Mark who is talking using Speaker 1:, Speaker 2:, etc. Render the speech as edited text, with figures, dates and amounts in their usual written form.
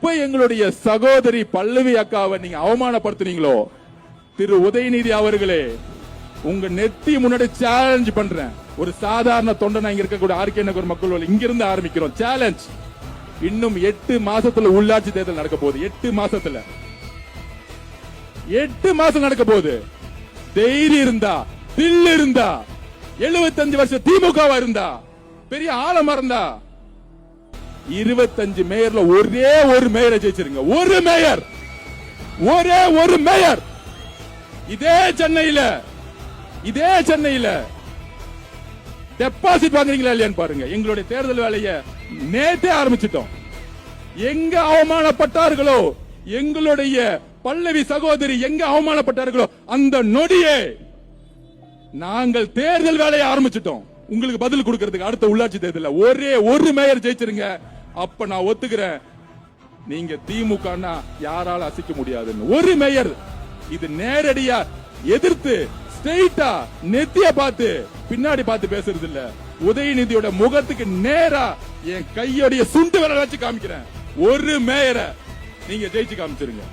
Speaker 1: எப்ப எங்களுடைய சகோதரி பல்லவி அக்காவை நீங்க அவமானப்படுத்துனீங்களோ, திரு உதயநிதி அவர்களே, உங்க நெத்தி முன்னாடி சேலஞ்ச் பண்றேன். ஒரு சாதாரண தொண்டனா இங்க இருக்கக்கூடிய ஆர்கே நகர் மக்கள் இங்கிருந்து ஆரம்பிக்கிறோம் சேலஞ்ச். இன்னும் 8 மாசத்துல உள்ளாட்சி தேர்தல் நடக்க போகுது. 8 மாசத்துல 8 மாசம் நடக்க போகுது. தைரியம் இருந்தா, தில் இருந்தா, 75 வருஷம் திமுகவா இருந்தா, பெரிய ஆழமா இருந்தா 25 மேயர்ல ஒரே ஒரு மேயரை ஜெயிச்சிருங்க. ஒரு மேயர், ஒரே ஒரு மேயர். இதே சென்னையில டெபாசிட் வாங்குறீங்களா இல்லையான்னு பாருங்க. எங்களுடைய தேர்தல் வேலையை நேத்தே ஆரம்பிச்சிட்டோம். எங்க அவமானப்பட்டார்களோ, எங்களுடைய பல்லவி சகோதரி எங்க அவமானப்பட்டார்களோ, அந்த நொடியே நாங்கள் தேர்தல் வேலையை ஆரம்பிச்சிட்டோம். உங்களுக்கு பதில் கொடுக்கிறதுக்கு அடுத்த உள்ளாட்சி தேர்தல் ஒரே ஒரு மேயர் ஜெயிச்சிருங்க. அப்ப நான் ஒத்துக்கிறேன், நீங்க திமுக யாரால அசைக்க முடியாதுன்னு. ஒரு மேயர். இது நேரடியா எதிர்த்து ஸ்ட்ரெயிட்டா நெத்திய பார்த்து பின்னாடி பார்த்து பேசுறது இல்ல. உதயநிதியோட முகத்துக்கு நேரா என் கையோடைய சுண்டு விரல் வச்சு காமிக்கிறேன். ஒரு மேயரை நீங்க ஜெயிச்சு காமிச்சிருங்க.